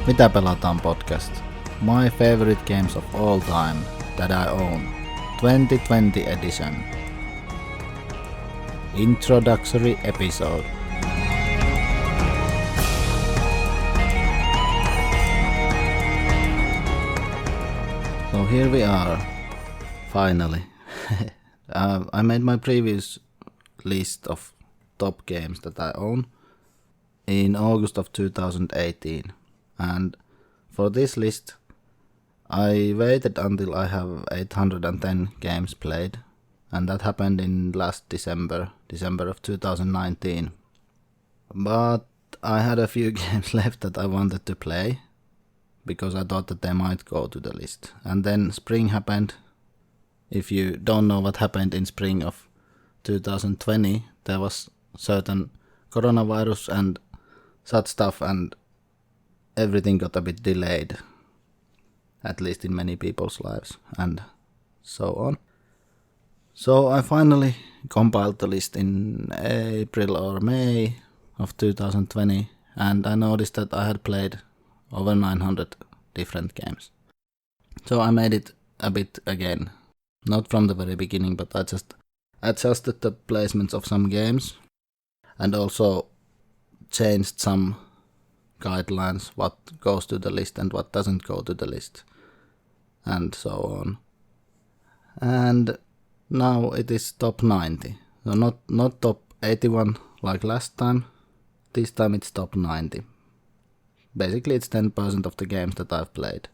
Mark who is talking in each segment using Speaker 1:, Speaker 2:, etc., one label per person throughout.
Speaker 1: Mitä pelataan podcast? My favorite games of all time that I own. 2020 edition. Introductory episode. So here we are, finally. I made my previous list of top games that I own in August of 2018. And for this list, I waited until I have 810 games played, and that happened in last December of 2019. But I had a few games left that I wanted to play, because I thought that they might go to the list. And then spring happened. If you don't know what happened in spring of 2020, there was certain coronavirus and such stuff, and everything got a bit delayed, at least in many people's lives, and so on. So I finally compiled the list in April or May of 2020, and I noticed that I had played over 900 different games. So I made it a bit again, not from the very beginning, but I just adjusted the placements of some games, and also changed some guidelines, what goes to the list and what doesn't go to the list, and so on. And now it is top 90. So not top 81 like last time. This time it's top 90. Basically it's 10% of the games that I've played.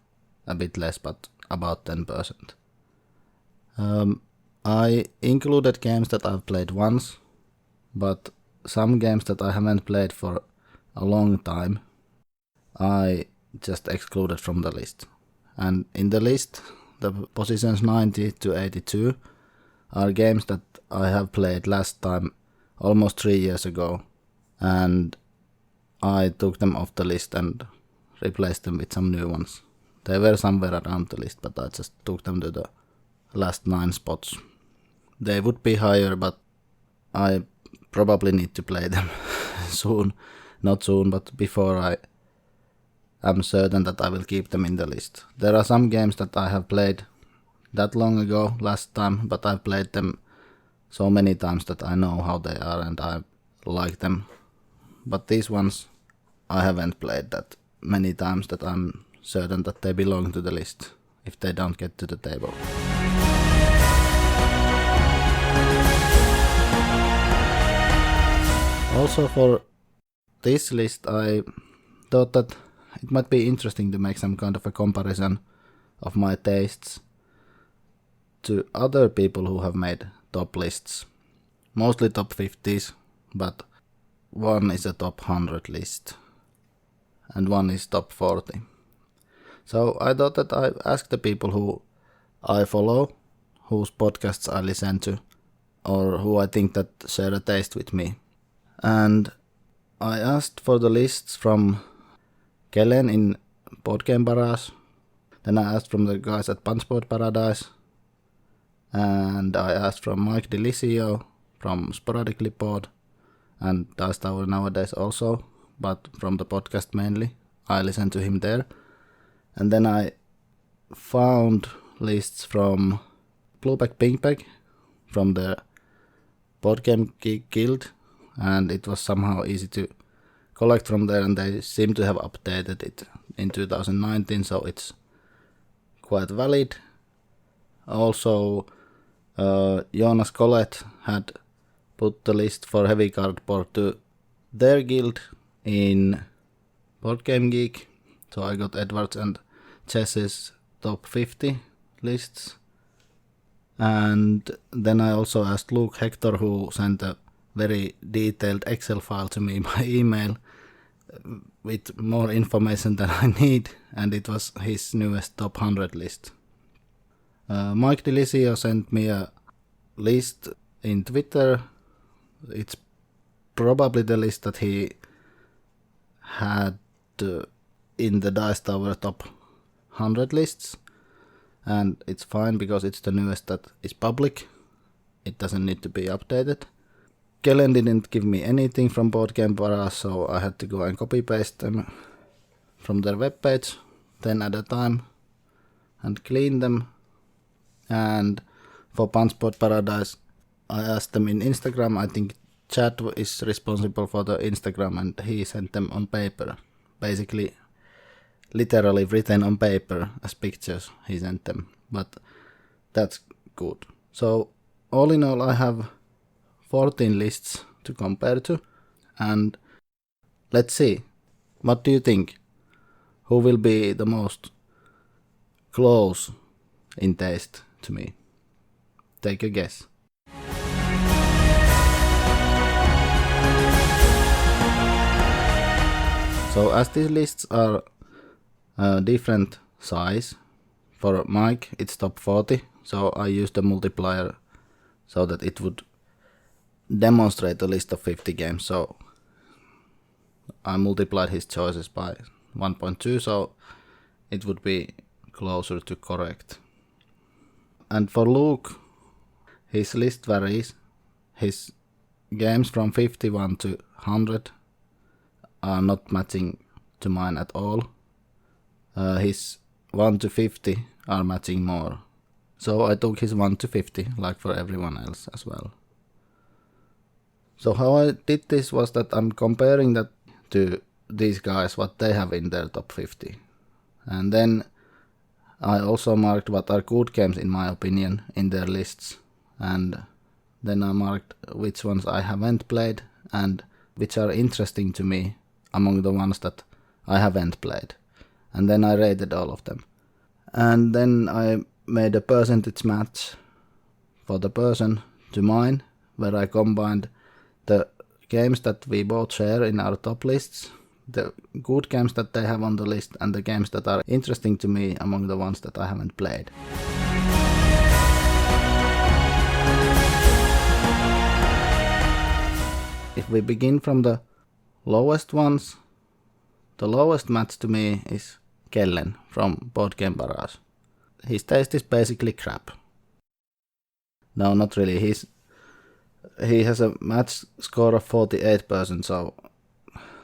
Speaker 1: A bit less, but about 10%. I included games that I've played once, but some games that I haven't played for a long time, I just excluded from the list. And in the list, the positions 90 to 82 are games that I have played last time almost 3 years ago, and I took them off the list and replaced them with some new ones. They were somewhere around the list, but I just took them to the last 9 spots. They would be higher, but I probably need to play them soon. Not soon, but before I am certain that I will keep them in the list. There are some games that I have played that long ago, last time, but I've played them so many times that I know how they are and I like them. But these ones I haven't played that many times that I'm certain that they belong to the list if they don't get to the table. Also for this list I thought that it might be interesting to make some kind of a comparison of my tastes to other people who have made top lists. Mostly top 50s, but one is a top 100 list and one is top 40. So I thought that I asked the people who I follow, whose podcasts I listen to, or who I think that share a taste with me. And I asked for the lists from Kellen in Boardgame Barrage. Then I asked from the guys at Punchboard Paradise. And I asked from Mike Delisio from Sporadically Pod and Dice Tower nowadays also, but from the podcast mainly. I listen to him there. And then I found lists from Blueback Pinkback from the Boardgame Geek Guild, and it was somehow easy to collect from there, and they seem to have updated it in 2019, so it's quite valid. Also, Jonas Collett had put the list for Heavy Cardboard to their guild in Boardgame Geek, so I got Edwards and Chess's top 50 lists. And then I also asked Luke Hector, who sent a very detailed Excel file to me by email with more information than I need, and it was his newest top 100 list. Mike Delisio sent me a list in Twitter. It's probably the list that he had in the Dice Tower top 100 lists, and it's fine because it's the newest that is public. It doesn't need to be updated. Kellen didn't give me anything from Boardgame Barrage, so I had to go and copy paste them from their webpage, 10 at a time, and clean them. And for Punchboard Paradise, I asked them in Instagram. I think Chad is responsible for the Instagram, and he sent them on paper. Basically, literally written on paper as pictures he sent them. But that's good. So all in all, I have 14 lists to compare to. And let's see. What do you think? Who will be the most close in taste to me? Take a guess. So as these lists are different size, for Mike it's top 40, so I used a multiplier so that it would demonstrate a list of 50 games. So I multiplied his choices by 1.2, so it would be closer to correct. And for Luke, his list varies. His games from 51 to 100 are not matching to mine at all. His 1 to 50 are matching more. So I took his 1 to 50, like for everyone else as well. So how I did this was that I'm comparing that to these guys, what they have in their top 50. And then I also marked what are good games in my opinion in their lists. And then I marked which ones I haven't played and which are interesting to me among the ones that I haven't played. And then I rated all of them. And then I made a percentage match for the person to mine, where I combined the games that we both share in our top lists, the good games that they have on the list, and the games that are interesting to me among the ones that I haven't played. If we begin from the lowest ones, the lowest match to me is Kellen from Board Game Barrage. His taste is basically crap. No, not really. He has a match score of 48%,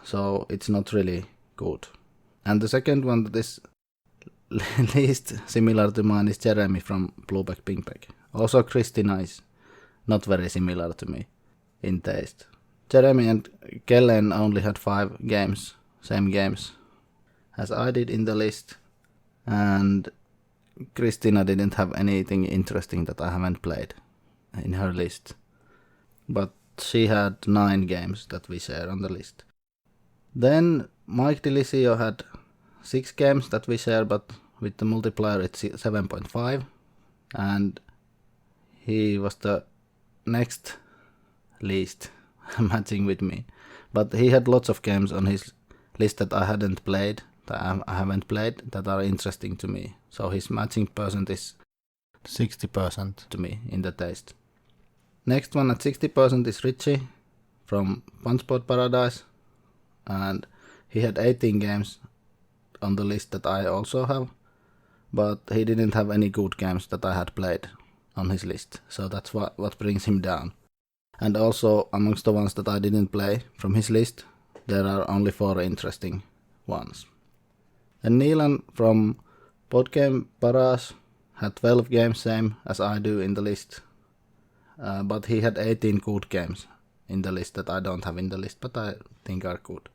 Speaker 1: so it's not really good. And the second one that is least similar to mine is Jeremy from Blueback Pinkback. Also Christina is not very similar to me in taste. Jeremy and Kellen only had 5 games, same games as I did in the list, and Christina didn't have anything interesting that I haven't played in her list. But she had 9 games that we share on the list. Then Mike Delisio had 6 games that we share, but with the multiplier it's 7.5, and he was the next least matching with me. But he had lots of games on his list that I haven't played, that are interesting to me. So his matching percent is 60% to me in the taste. Next one at 60% is Richie from Punchboard Paradise, and he had 18 games on the list that I also have, but he didn't have any good games that I had played on his list, so that's what brings him down. And also amongst the ones that I didn't play from his list, there are only 4 interesting ones. And Neelan from Board Game Barrage had 12 games, same as I do in the list. But he had 18 good games in the list that I don't have in the list, but I think are good.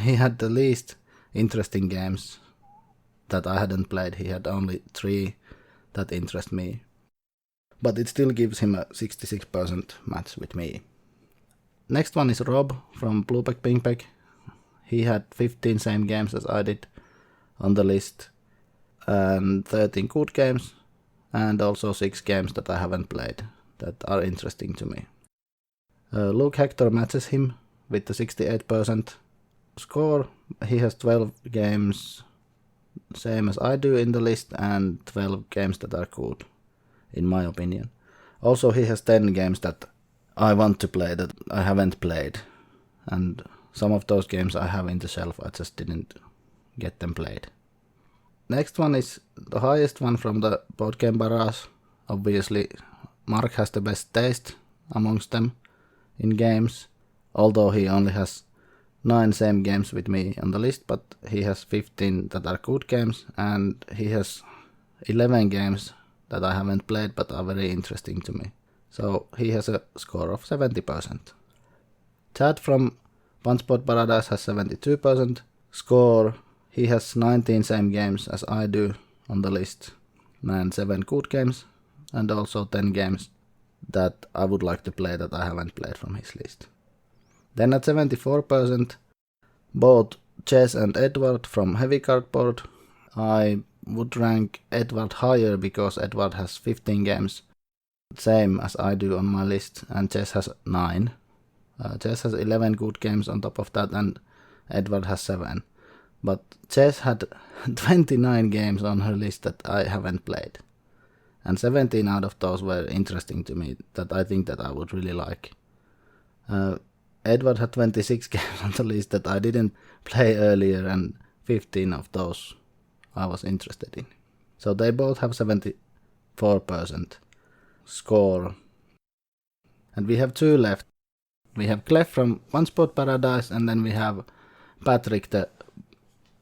Speaker 1: He had the least interesting games that I hadn't played. He had only 3 that interest me. But it still gives him a 66% match with me. Next one is Rob from Blueback Pinkback. He had 15 same games as I did on the list, and 13 good games, and also 6 games that I haven't played that are interesting to me. Luke Hector matches him with the 68% score. He has 12 games, same as I do in the list, and 12 games that are good, in my opinion. Also, he has 10 games that I want to play that I haven't played, and some of those games I have in the shelf, I just didn't get them played. Next one is the highest one from the Board Game Barrage. Obviously, Mark has the best taste amongst them in games, although he only has 9 same games with me on the list, but he has 15 that are good games, and he has 11 games that I haven't played but are very interesting to me. So he has a score of 70%. Chad from One Spot Paradise has 72% score. He has 19 same games as I do on the list, and 7 good games, and also 10 games that I would like to play that I haven't played from his list. Then at 74%, both Chess and Edward from Heavy Cardboard. I would rank Edward higher because Edward has 15 games, same as I do on my list, and Chess has 9. Chess has 11 good games on top of that, and Edward has 7. But Chess had 29 games on her list that I haven't played, and 17 out of those were interesting to me, that I think that I would really like. Edward had 26 games on the list that I didn't play earlier, and 15 of those I was interested in. So they both have 74% score. And we have 2 left. We have Clef from One Spot Paradise, and then we have Patrick the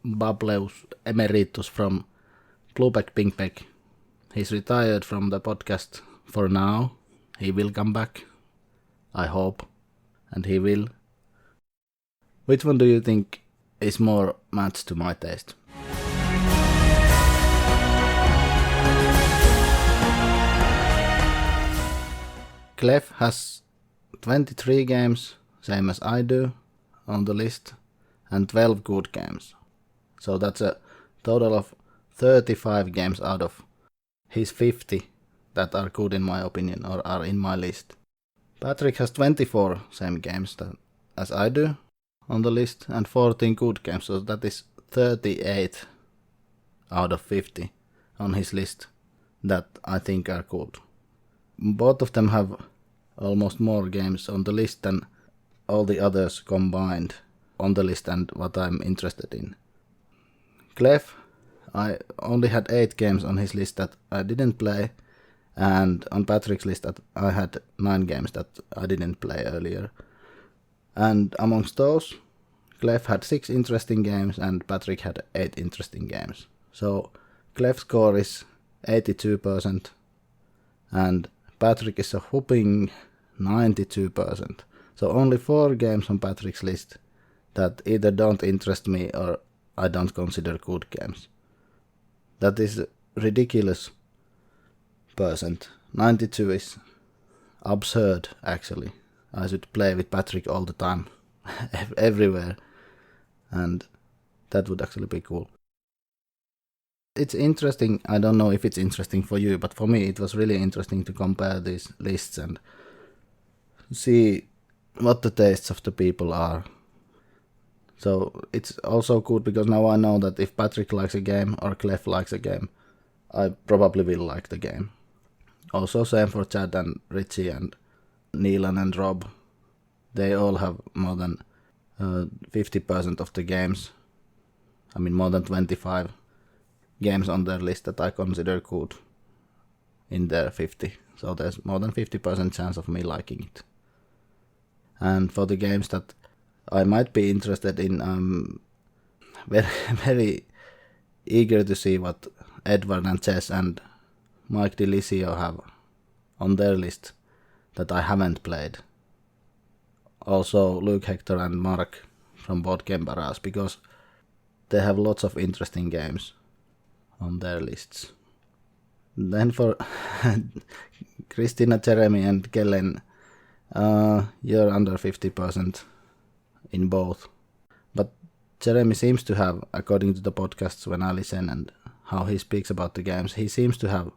Speaker 1: Bableus Emeritus from Blueback Pinkback. He's retired from the podcast for now. He will come back, I hope, and he will. Which one do you think is more matched to my taste? Clef has 23 games, same as I do, on the list, and 12 good games. So that's a total of 35 games out of his 50 that are good in my opinion, or are in my list. Patrick has 24 same games as I do on the list, and 14 good games, so that is 38 out of 50 on his list that I think are good. Both of them have almost more games on the list than all the others combined on the list and what I'm interested in. Clef, I only had 8 games on his list that I didn't play, and on Patrick's list that I had 9 games that I didn't play earlier. And amongst those, Clef had 6 interesting games and Patrick had 8 interesting games. So Clef's score is 82%, and Patrick is a whopping 92%. So only 4 games on Patrick's list that either don't interest me or I don't consider good games. That is ridiculous percent. 92 is absurd, actually. I should play with Patrick all the time, everywhere, and that would actually be cool. It's interesting. I don't know if it's interesting for you, but for me it was really interesting to compare these lists and see what the tastes of the people are. So it's also good because now I know that if Patrick likes a game or Clef likes a game, I probably will like the game. Also same for Chad and Richie and Neelan and Rob. They all have more than 50% of the games. I mean more than 25 games on their list that I consider good in their 50. So there's more than 50% chance of me liking it. And for the games that I might be interested in, I'm very, very eager to see what Edward and Chess and Mike DeLisio have on their list that I haven't played. Also Luke, Hector and Mark from Board Game Barrage, because they have lots of interesting games on their lists. Then for Christina, Jeremy and Kellen, you're under 50% in both. But Jeremy seems to have, according to the podcasts when I listen and how he speaks about the games, he seems to have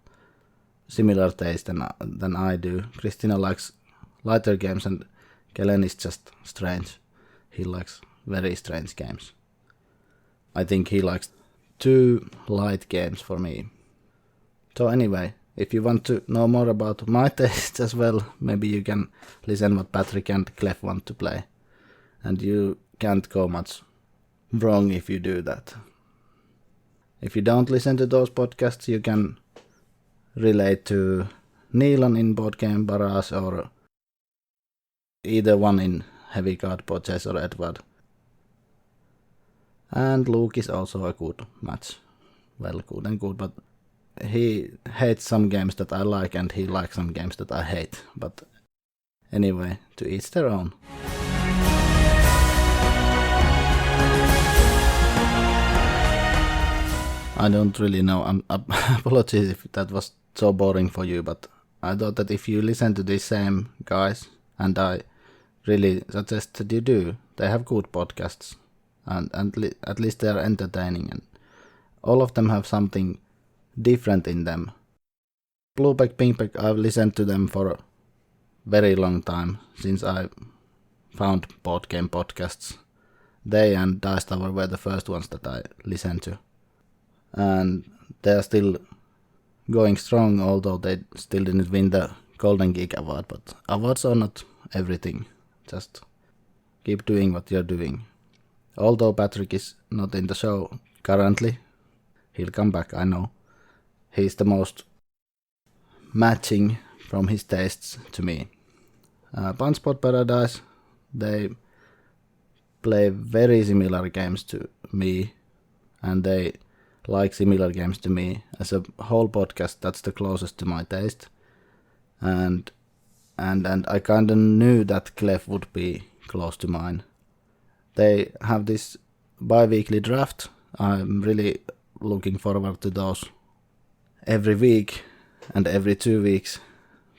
Speaker 1: similar taste than I do. Christina likes lighter games and Kellen is just strange. He likes very strange games. I think he likes too light games for me. So anyway, if you want to know more about my taste as well, maybe you can listen what Patrick and Clef want to play. And you can't go much wrong if you do that. If you don't listen to those podcasts, you can relate to Neelan in Board Game Barrage or either one in Heavy Cardboard, Chess or Edward. And Luke is also a good match. Well, good and good, but he hates some games that I like and he likes some games that I hate. But anyway, to each their own. I don't really know. Apologies if that was so boring for you, but I thought that if you listen to these same guys, and I really suggest that you do, they have good podcasts, and at least they are entertaining, and all of them have something different in them. Blueback, Pinkback, I've listened to them for a very long time, since I found board game podcasts. They and Dice Tower were the first ones that I listened to. And they are still going strong, although they still didn't win the Golden Geek Award, but awards are not everything. Just keep doing what you're doing. Although Patrick is not in the show currently, he'll come back, I know. He's the most matching from his tastes to me. Punchboard Paradise, they play very similar games to me, and they like similar games to me. As a whole podcast, that's the closest to my taste. And I kinda knew that Clef would be close to mine. They have this bi-weekly draft. I'm really looking forward to those every week and every 2 weeks,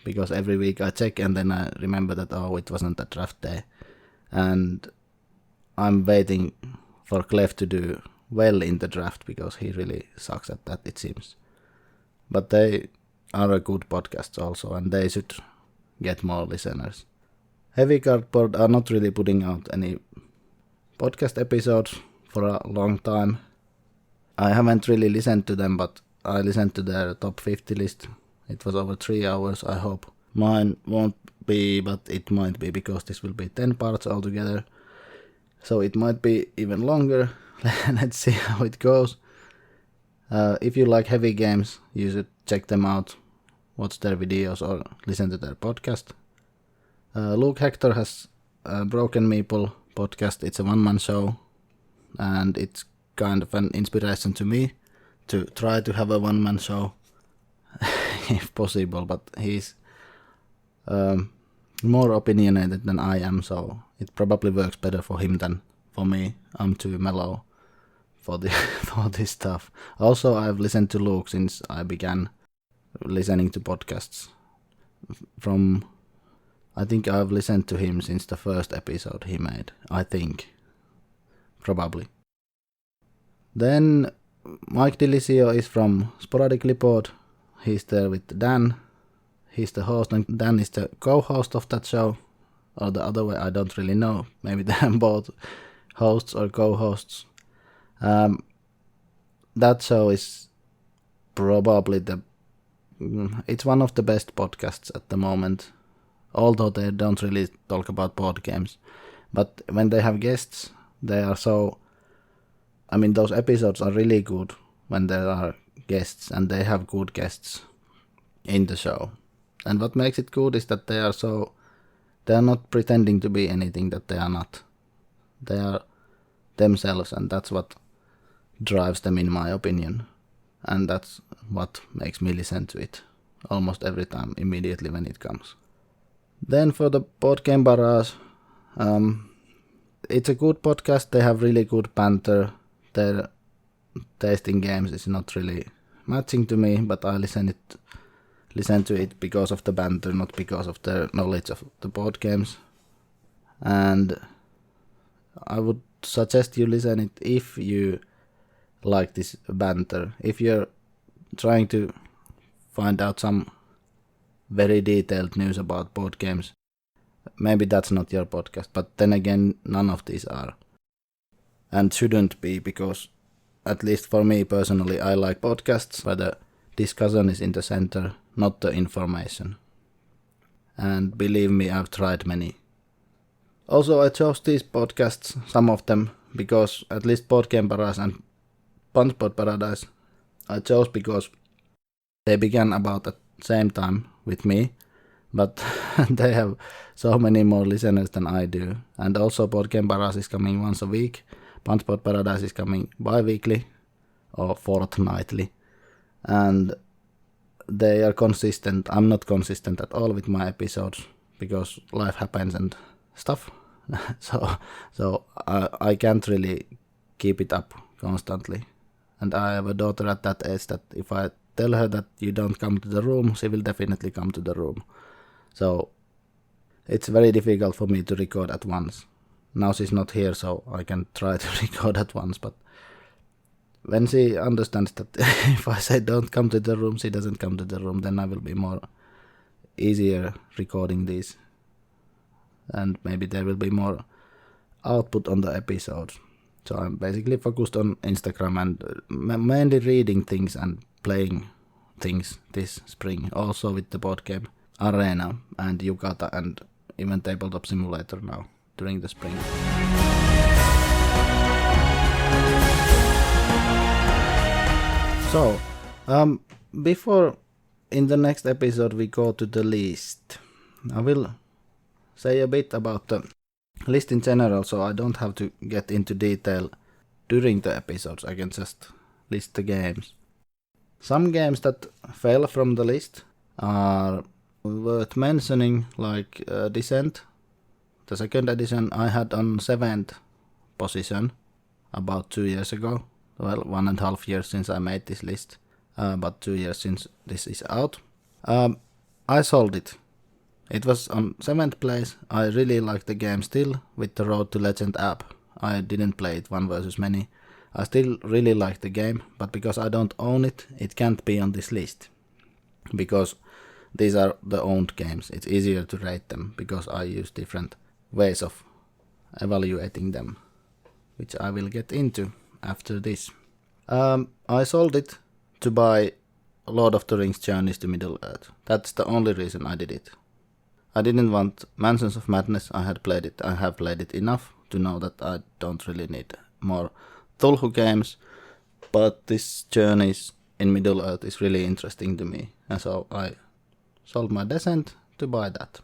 Speaker 1: because every week I check and then I remember that, oh, it wasn't a draft day. And I'm waiting for Clef to do well in the draft, because he really sucks at that, it seems. But they are a good podcast also, and they should get more listeners. Heavy Cardboard are not really putting out any podcast episodes for a long time. I haven't really listened to them, but I listened to their top 50 list. It was over 3 hours, I hope. Mine won't be, but it might be, because this will be 10 parts altogether. So it might be even longer. Let's see how it goes. If you like heavy games, you should check them out, watch their videos or listen to their podcast. Luke Hector has a Broken Meeple podcast. It's a one-man show, and it's kind of an inspiration to me to try to have a one-man show if possible, but he's more opinionated than I am, so it probably works better for him than for me. I'm too mellow for this stuff. Also, I've listened to Luke since I began listening to podcasts. I think I've listened to him since the first episode he made. I think. Probably. Then Mike Delisio is from Sporadically Pod. He's there with Dan. He's the host, and Dan is the co-host of that show. Or the other way, I don't really know. Maybe they're both hosts or co-hosts. That show is probably it's one of the best podcasts at the moment, although they don't really talk about board games. But when they have guests, they are those episodes are really good when there are guests, and they have good guests in the show. And what makes it good is that they are not pretending to be anything that they are not. They are themselves, and that's what drives them, in my opinion. And that's what makes me listen to it almost every time, immediately when it comes. Then for the Board Game Barrage, it's a good podcast. They have really good banter. Their taste in games is not really matching to me, but I listen to it because of the banter, not because of their knowledge of the board games. And I would suggest you listen it if you like this banter. If you're trying to find out some very detailed news about board games, maybe that's not your podcast. But then again, none of these are, and shouldn't be, because at least for me personally, I like podcasts where the discussion is in the center, not the information. And believe me, I've tried many. Also, I chose these podcasts, some of them, because at least Board Game Barrage and Punchboard Paradise I chose because they began about at the same time with me, but they have so many more listeners than I do. And also Board Game Barrage is coming once a week, Punchboard Paradise is coming bi-weekly or fortnightly, and they are consistent. I'm not consistent at all with my episodes because life happens and stuff. so I can't really keep it up constantly. And I have a daughter at that age that if I tell her that you don't come to the room, she will definitely come to the room. So it's very difficult for me to record at once. Now she's not here, so I can try to record at once, but when she understands that if I say don't come to the room, she doesn't come to the room, then I will be more easier recording these. And maybe there will be more output on the episodes. So I'm basically focused on Instagram and mainly reading things and playing things this spring. Also with the board game Arena and Yukata and even Tabletop Simulator now during the spring. So, before in the next episode we go to the list, I will say a bit about the list in general, so I don't have to get into detail during the episodes. I can just list the games. Some games that fell from the list are worth mentioning, like Descent. The second edition I had on 7th position about 2 years ago. Well, 1.5 years since I made this list, but 2 years since this is out. I sold it. It was on 7th place. I really like the game still with the Road to Legend app. I didn't play it 1 versus many. I still really like the game, but because I don't own it, it can't be on this list. Because these are the owned games. It's easier to rate them because I use different ways of evaluating them, which I will get into after this. I sold it to buy Lord of the Rings Journeys to Middle-earth. That's the only reason I did it. I didn't want Mansions of Madness. I have played it enough to know that I don't really need more Tulhu games, but this Journeys in Middle-earth is really interesting to me, and so I sold my Descent to buy that.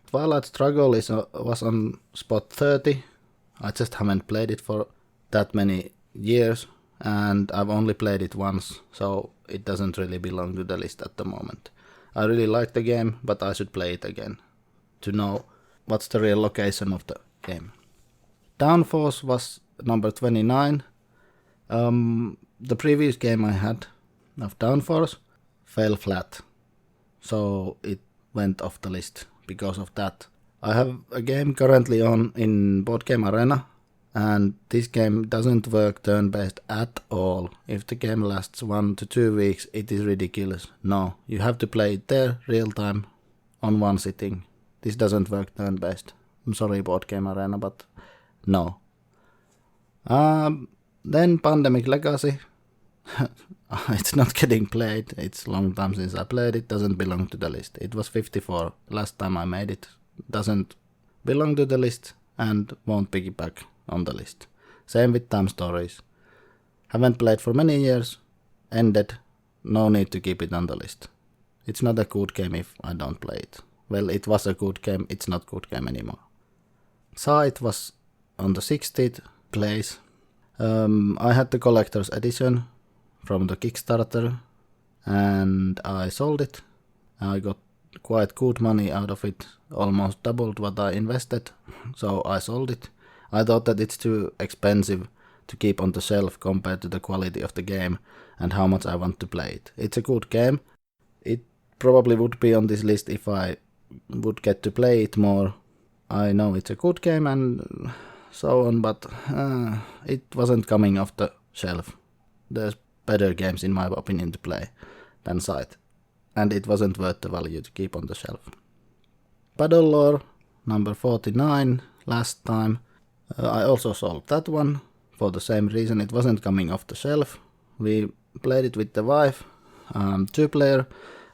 Speaker 1: Twilight Struggle was on spot 30. I just haven't played it for that many years, and I've only played it once, so it doesn't really belong to the list at the moment. I really like the game, but I should play it again to know what's the real location of the game. Downforce was number 29. The previous game I had of Downforce fell flat, so it went off the list because of that. I have a game currently on in Board Game Arena, and this game doesn't work turn-based at all. If the game lasts 1 to 2 weeks, it is ridiculous. No, you have to play it there, real time, on one sitting. This doesn't work turn-based. I'm sorry, Board Game Arena, but no. Then Pandemic Legacy. It's not getting played. It's a long time since I played it. Doesn't belong to the list. It was 54 last time I made it. Doesn't belong to the list and won't piggyback on the list. Same with Time Stories. Haven't played for many years. Ended. No need to keep it on the list. It's not a good game if I don't play it. Well, it was a good game. It's not good game anymore. Sight was on the 60th place. I had the collector's edition from the Kickstarter and I sold it. I got quite good money out of it, almost doubled what I invested, so I sold it. I thought that it's too expensive to keep on the shelf compared to the quality of the game and how much I want to play it. It's a good game. It probably would be on this list if I would get to play it more. I know it's a good game and so on, but it wasn't coming off the shelf. There's better games in my opinion to play than Sight, and it wasn't worth the value to keep on the shelf. Paddle Lore, number 49, last time. I also sold that one for the same reason. It wasn't coming off the shelf. We played it with the wife, 2-player,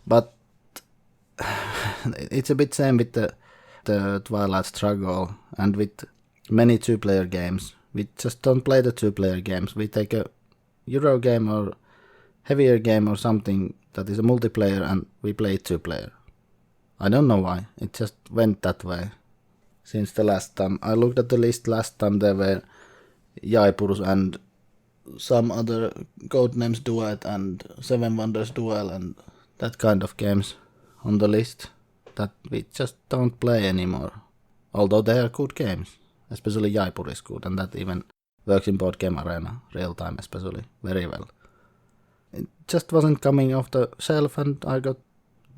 Speaker 1: but it's a bit same with the Twilight Struggle and with many 2-player games. We just don't play the 2-player games. We take a Euro game or heavier game or something that is a multiplayer and we play 2-player. I don't know why. It just went that way since the last time. I looked at the list last time. There were Jaipurus and some other Codenames Duet and Seven Wonders Duel and that kind of games on the list that we just don't play anymore. Although they are good games, especially Jaipur is good, and that even works in Board Game Arena, real time especially, very well. It just wasn't coming off the shelf, and I got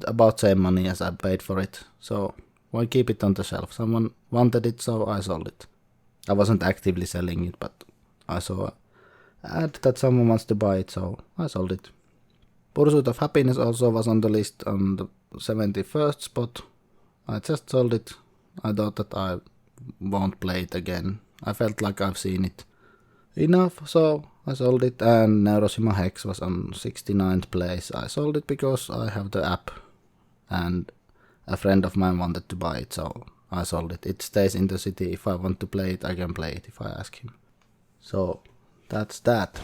Speaker 1: about same money as I paid for it, so why keep it on the shelf? Someone wanted it, so I sold it. I wasn't actively selling it, but I saw an ad that someone wants to buy it, so I sold it. Pursuit of Happiness also was on the list on the 71st spot. I just sold it. I thought that I won't play it again. I felt like I've seen it enough, so I sold it. And Neuroshima Hex was on 69th place. I sold it because I have the app and a friend of mine wanted to buy it, so I sold it. It stays in the city. If I want to play it, I can play it if I ask him. So that's that.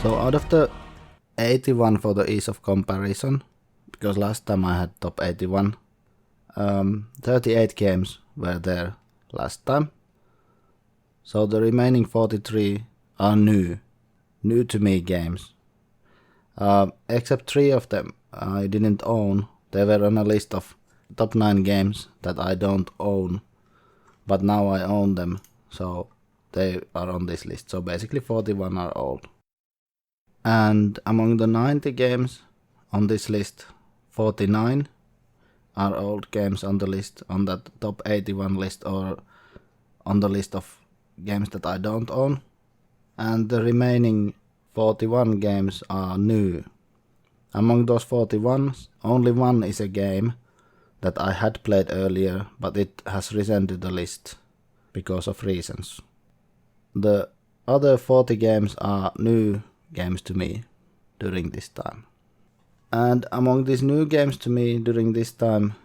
Speaker 1: So out of the 81 for the ease of comparison, because last time I had top 81, 38 games were there last time. So the remaining 43 are new to me games. Except 3 of them I didn't own. They were on a list of top 9 games that I don't own, but now I own them, so they are on this list. So basically 41 are old. And among the 90 games on this list, 49 are old games on the list, on that top 81 list, or on the list of games that I don't own. And the remaining 41 games are new. Among those 41, only one is a game that I had played earlier, but it has risen to the list because of reasons. The other 40 games are new games to me during this time. And among these new games to me during this time,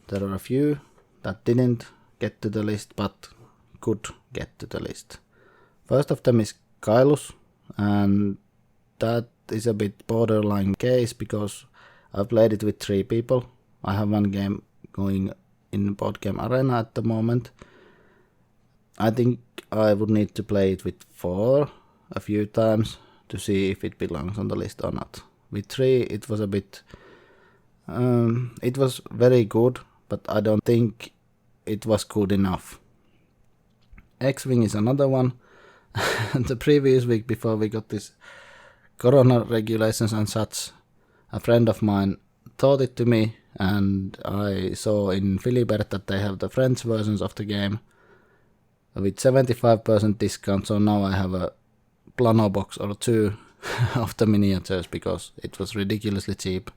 Speaker 1: there are a few that didn't get to the list but could get to the list. First of them is Kailus, and that is a bit borderline case because I've played it with 3 people. I have one game going in Board Game Arena at the moment. I think I would need to play it with 4 a few times to see if it belongs on the list or not. With 3 it was a bit... it was very good, but I don't think it was good enough. X-Wing is another one. The previous week before we got this corona regulations and such, a friend of mine taught it to me, and I saw in Philibert that they have the French versions of the game with 75% discount, so now I have a plano box or 2 of the miniatures because it was ridiculously cheap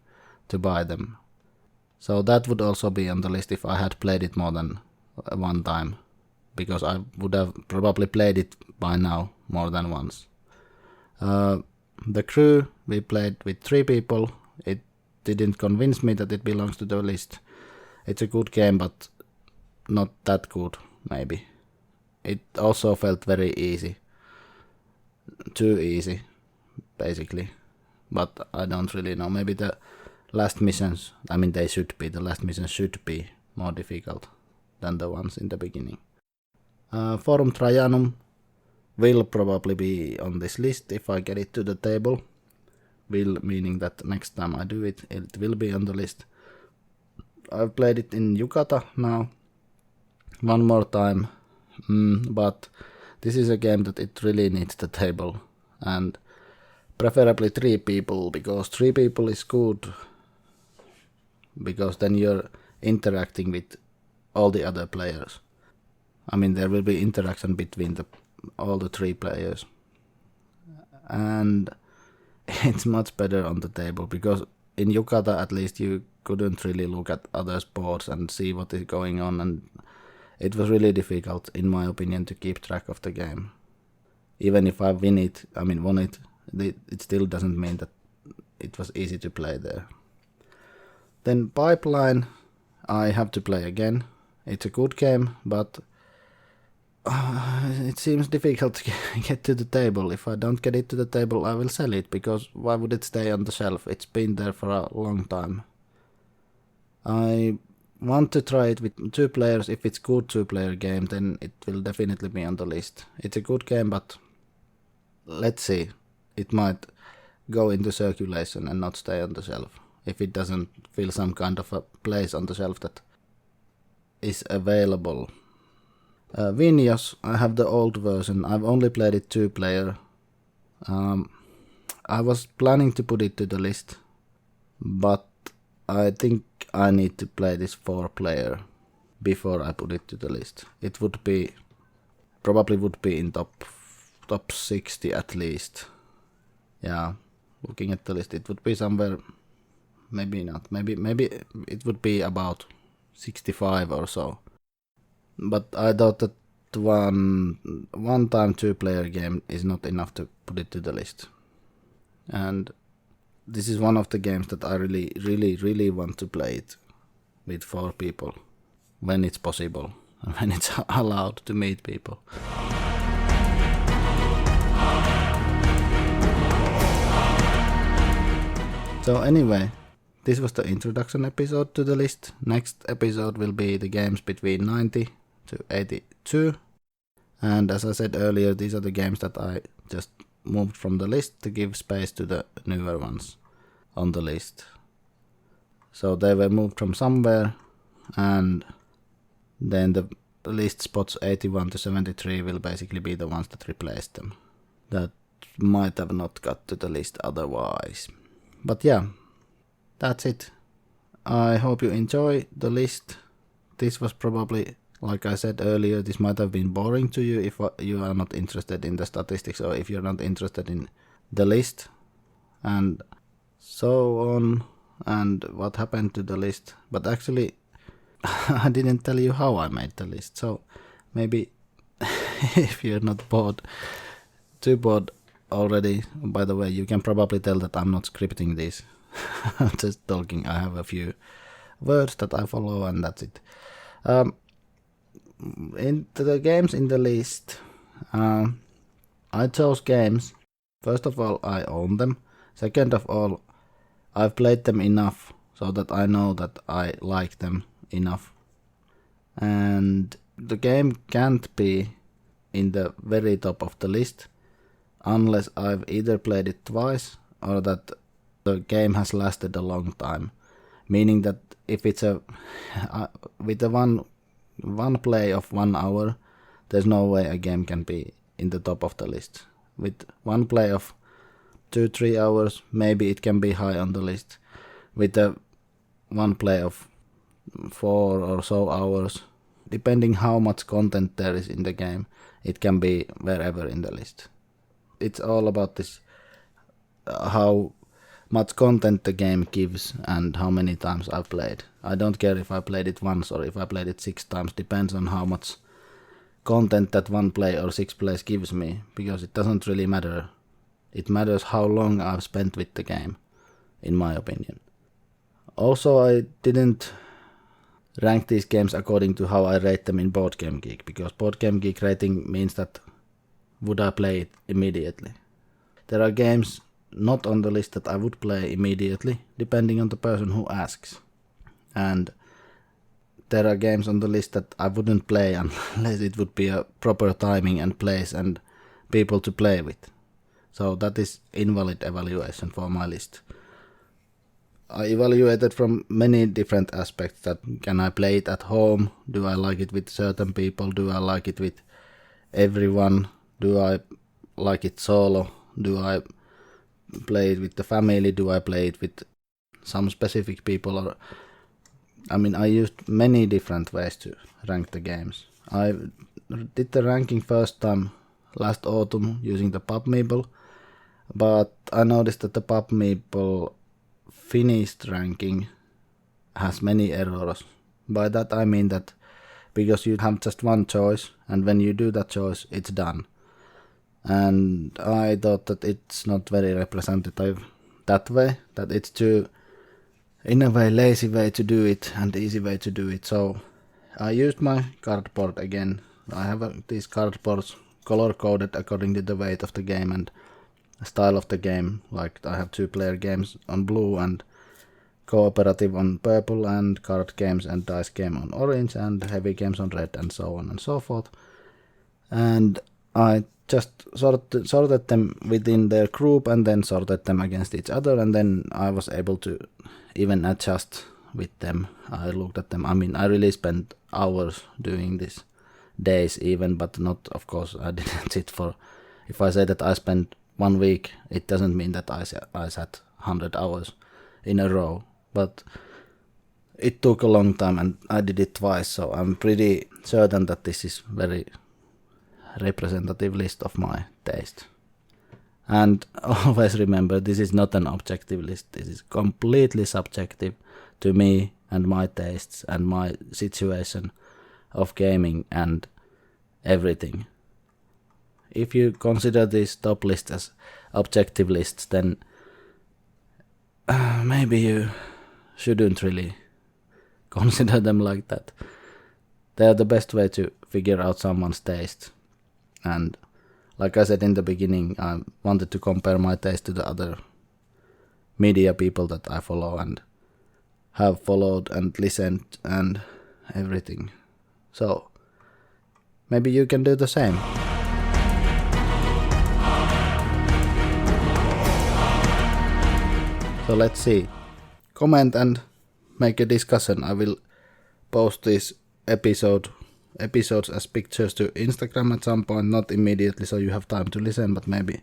Speaker 1: to buy them. So that would also be on the list if I had played it more than one time, because I would have probably played it by now more than once. The Crew we played with 3 people. It didn't convince me that it belongs to the list. It's a good game, but not that good, maybe. It also felt very easy. Too easy, basically. But I don't really know. Maybe the last missions, the last missions should be more difficult than the ones in the beginning. Forum Trajanum will probably be on this list if I get it to the table. Will meaning that next time I do it, it will be on the list. I've played it in Yukata now one more time, but this is a game that it really needs the table, and preferably 3 people, because 3 people is good, because then you're interacting with all the other players. There will be interaction between all the 3 players, and it's much better on the table, because in Yukata at least you couldn't really look at others' boards and see what is going on, and it was really difficult, in my opinion, to keep track of the game. Even if I won it, it still doesn't mean that it was easy to play there. Then Pipeline, I have to play again. It's a good game, but it seems difficult to get to the table. If I don't get it to the table, I will sell it, because why would it stay on the shelf? It's been there for a long time. I want to try it with 2 players, if it's good 2-player game, then it will definitely be on the list. It's a good game, but let's see. It might go into circulation and not stay on the shelf if it doesn't feel some kind of a place on the shelf that is available. Vinios, I have the old version. I've only played it 2-player. I was planning to put it to the list, but I think I need to play this 4-player before I put it to the list. It would be probably in top 60 at least. Yeah, looking at the list, it would be somewhere. Maybe not. Maybe it would be about 65 or so. But I thought that one time 2-player game is not enough to put it to the list. And this is one of the games that I really want to play it with 4 people when it's possible and when it's allowed to meet people. So anyway, this was the introduction episode to the list. Next episode will be the games between 90 to 82. And as I said earlier, these are the games that I just moved from the list to give space to the newer ones on the list. So they were moved from somewhere, and then the list spots 81 to 73 will basically be the ones that replaced them. That might have not got to the list otherwise. But yeah, that's it. I hope you enjoy the list. This was probably, like I said earlier, this might have been boring to you if you are not interested in the statistics, or if you're not interested in the list and so on and what happened to the list. But actually, I didn't tell you how I made the list, so maybe if you're not too bored already. By the way, you can probably tell that I'm not scripting this. I'm just talking. I have a few words that I follow, and that's it. In the games in the list, I chose games. First of all, I own them. Second of all, I've played them enough so that I know that I like them enough. And the game can't be in the very top of the list unless I've either played it twice or that the game has lasted a long time. Meaning that if it's with a one play of 1 hour, there's no way a game can be in the top of the list. With one play of 2-3 hours, maybe it can be high on the list. With one play of 4 or so hours, depending how much content there is in the game, it can be wherever in the list. It's all about this, how much content the game gives and how many times I've played. I don't care if I played it once or if I played it 6 times, depends on how much content that 1 play or 6 plays gives me, because it doesn't really matter. It matters how long I've spent with the game, in my opinion. Also, I didn't rank these games according to how I rate them in Board Game Geek, because Board Game Geek rating means that would I play it immediately. There are games not on the list that I would play immediately, depending on the person who asks. And there are games on the list that I wouldn't play unless it would be a proper timing and place and people to play with. So that is invalid evaluation for my list. I evaluated from many different aspects. That can I play it at home? Do I like it with certain people? Do I like it with everyone? Do I like it solo? Do I play it with the family? Do I play it with some specific people? I used many different ways to rank the games. I did the ranking first time last autumn using the PubMeeple, but I noticed that the PubMeeple finished ranking has many errors. By that I mean that because you have just one choice, and when you do that choice, it's done. And I thought that it's not very representative that way, that it's too, in a way, lazy way to do it and easy way to do it. So I used my cardboard again. I have these cardboards color coded according to the weight of the game and style of the game. Like I have 2-player games on blue and cooperative on purple, and card games and dice game on orange, and heavy games on red, and so on and so forth. And I just sorted them within their group and then sorted them against each other, and then I was able to even adjust with them. I looked at them. I mean, I really spent hours doing this, days even, but not, of course, I didn't sit for, if I say that I spent 1 week, it doesn't mean that I sat 100 hours in a row, but it took a long time and I did it twice, so I'm pretty certain that this is very representative list of my taste. And always remember, this is not an objective list, this is completely subjective to me and my tastes and my situation of gaming and everything. If you consider this top list as objective lists, then maybe you shouldn't really consider them like that. They are the best way to figure out someone's taste. And like I said in the beginning, I wanted to compare my taste to the other media people that I follow and have followed and listened and everything. So maybe you can do the same. So let's see. Comment and make a discussion. I will post this episodes as pictures to Instagram at some point, not immediately so you have time to listen, but maybe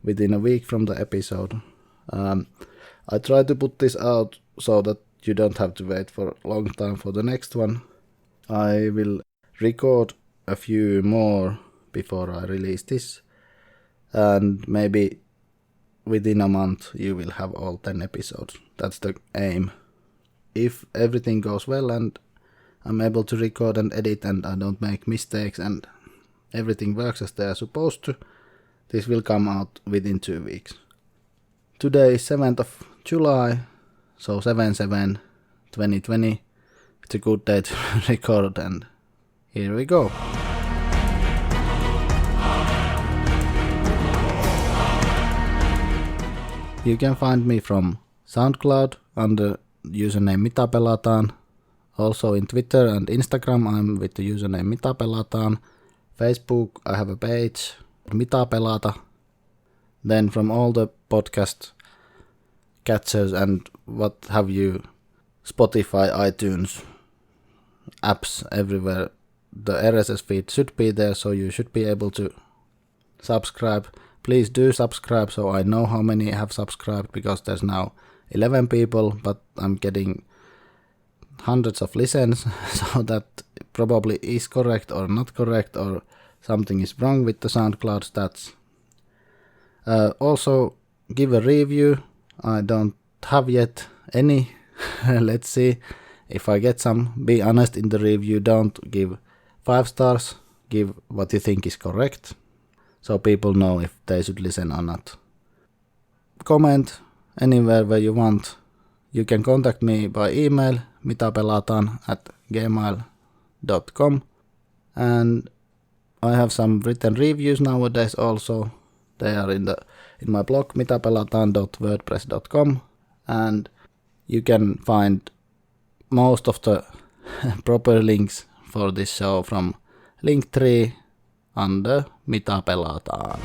Speaker 1: within a week from the episode. I try to put this out so that you don't have to wait for a long time for the next one. I will record a few more before I release this, and maybe within a month you will have all 10 episodes. That's the aim. If everything goes well and I'm able to record and edit and I don't make mistakes and everything works as they are supposed to, this will come out within 2 weeks. Today is 7th of July, so 7/7/2020. It's a good day to record, and here we go. You can find me from SoundCloud under username Mitä pelataan. Also in Twitter and Instagram I'm with the username Mitä pelataan. Facebook I have a page, Mitä pelata. Then from all the podcast catchers and what have you, Spotify, iTunes, apps everywhere, the RSS feed should be there, so you should be able to subscribe. Please do subscribe so I know how many have subscribed, because there's now 11 people, but I'm getting hundreds of listens, so that probably is correct or not correct, or something is wrong with the SoundCloud stats. Also, give a review. I don't have yet any. Let's see if I get some. Be honest in the review. Don't give 5 stars. Give what you think is correct, so people know if they should listen or not. Comment anywhere where you want. You can contact me by email mitapelataan@gmail.com, and I have some written reviews nowadays also. They are in my blog mitapelataan.wordpress.com, and you can find most of the proper links for this show from Linktree under Mitä pelataan.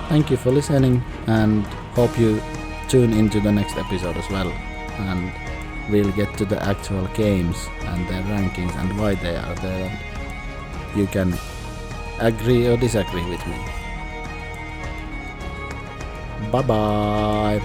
Speaker 1: Thank you for listening, and hope you tune into the next episode as well, and we'll get to the actual games and their rankings and why they are there, and you can agree or disagree with me. Bye bye!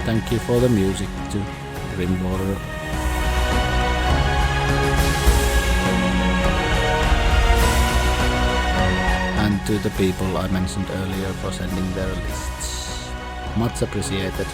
Speaker 1: Thank you for the music to Ringwater. And to the people I mentioned earlier for sending their lists. Much appreciated.